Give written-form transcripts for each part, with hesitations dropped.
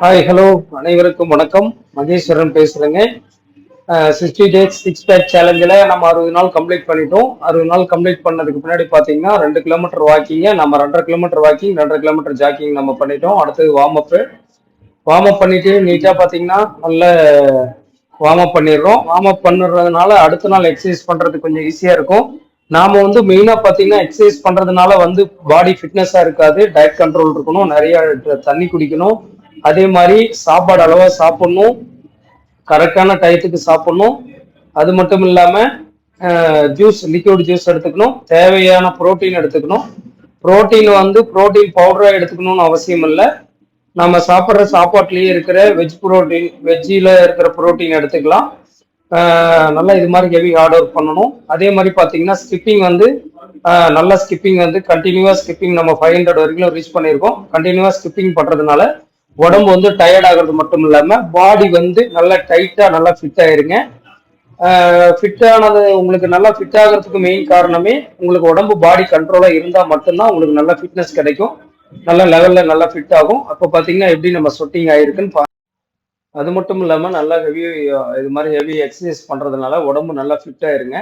Hi hello அனைவருக்கும் வணக்கம். மகேஸ்வரன் பேசுறேங்க. 60 டேஸ் 6 பேக் சேலஞ்சில் நம்ம 60 நாள் கம்ப்ளீட் பண்ணிட்டோம். 60 நாள் கம்ப்ளீட் பண்ணதுக்கு பின்னாடி பார்த்தீங்கன்னா 2 கிலோமீட்டர் வாக்கிங்க, நம்ம 2.5 கிலோமீட்டர் வாக்கிங், 2.5 கிலோமீட்டர் ஜாக்கிங் நம்ம பண்ணிட்டோம். அடுத்தது வார்ம் அப் பண்ணிட்டு நீட்டாக பார்த்தீங்கன்னா நல்ல வார்ம் அப் பண்ணிடுறோம். வார்ம் அப் பண்ணுறதுனால அடுத்த நாள் எக்ஸசைஸ் பண்ணுறதுக்கு கொஞ்சம் ஈஸியாக இருக்கும். நாம வந்து மெயினாக பார்த்தீங்கன்னா எக்ஸசைஸ் பண்ணுறதுனால வந்து பாடி ஃபிட்னஸாக இருக்காது. டயட் கண்ட்ரோல் இருக்கணும், நிறைய தண்ணி குடிக்கணும், அதே மாதிரி சாப்பாடு அளவா சாப்பிடணும், கரெக்டான டயத்துக்கு சாப்பிடணும். அது மட்டும் இல்லாம ஜூஸ், லிக்விட் ஜூஸ் எடுத்துக்கணும், தேவையான புரோட்டீன் எடுத்துக்கணும். புரோட்டீன் வந்து புரோட்டீன் பவுடரா எடுத்துக்கணும்னு அவசியம் இல்லை. நம்ம சாப்பிட்ற சாப்பாட்டுலயே இருக்கிற வெஜ்ஜில இருக்கிற புரோட்டீன் எடுத்துக்கலாம். நல்லா இது மாதிரி ஹெவி ஹார்ட் ஒர்க் பண்ணணும். அதே மாதிரி பார்த்தீங்கன்னா ஸ்கிப்பிங் வந்து நல்ல ஸ்கிப்பிங் வந்து கண்டினியூவா ஸ்கிப்பிங் நம்ம 500 வரைக்கும் ரீச் பண்ணியிருக்கோம். கண்டினியூவா ஸ்கிப்பிங் பண்றதுனால உடம்பு வந்து டயர்ட் ஆகிறது மட்டும் இல்லாம பாடி வந்து நல்லா டைட்டா நல்லா ஃபிட் ஆயிருங்க. ஃபிட் ஆனது உங்களுக்கு நல்லா ஃபிட் ஆகிறதுக்கு மெயின் காரணமே உங்களுக்கு உடம்பு பாடி கண்ட்ரோலா இருந்தா மட்டும்தான் உங்களுக்கு நல்ல ஃபிட்னஸ் கிடைக்கும். நல்ல லெவல்ல நல்லா ஃபிட் ஆகும். அப்போ பாத்தீங்கன்னா எப்படி நம்ம சொட்டிங் ஆயிருக்குன்னு. அது மட்டும் இல்லாம நல்லா ஹெவி இது மாதிரி ஹெவி எக்ஸசைஸ் பண்றதுனால உடம்பு நல்லா ஃபிட் ஆயிருங்க.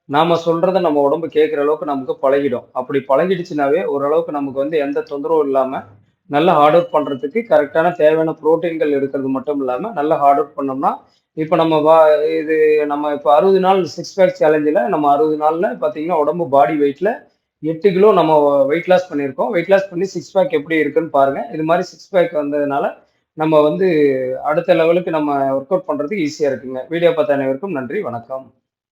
நாம சொல்றதை நம்ம உடம்பு கேட்குற அளவுக்கு நமக்கு பழகிடும். அப்படி பழகிடுச்சுனாவே ஓரளவுக்கு நமக்கு வந்து எந்த தொந்தரவும் இல்லாம நல்லா ஹார்ட் ஒர்க் பண்றதுக்கு கரெக்டான தேவையான புரோட்டீன்கள் எடுக்கிறது மட்டும் இல்லாம நல்லா ஹார்ட் ஒர்க் பண்ணோம்னா இப்போ இது நம்ம இப்போ 60 நாள் 6 பேக் சேலஞ்சில் நம்ம 60 நாள்ல பார்த்தீங்கன்னா உடம்பு பாடி வெயிட்ல 8 கிலோ நம்ம வெயிட் லாஸ் பண்ணியிருக்கோம். வெயிட் லாஸ் பண்ணி 6 பேக் எப்படி இருக்குன்னு பாருங்க. இது மாதிரி 6 பேக் வந்ததுனால நம்ம வந்து அடுத்த லெவலுக்கு நம்ம ஒர்க் அவுட் பண்றதுக்கு ஈஸியா இருக்குங்க. வீடியோ பார்த்த அனைவருக்கும் நன்றி, வணக்கம்.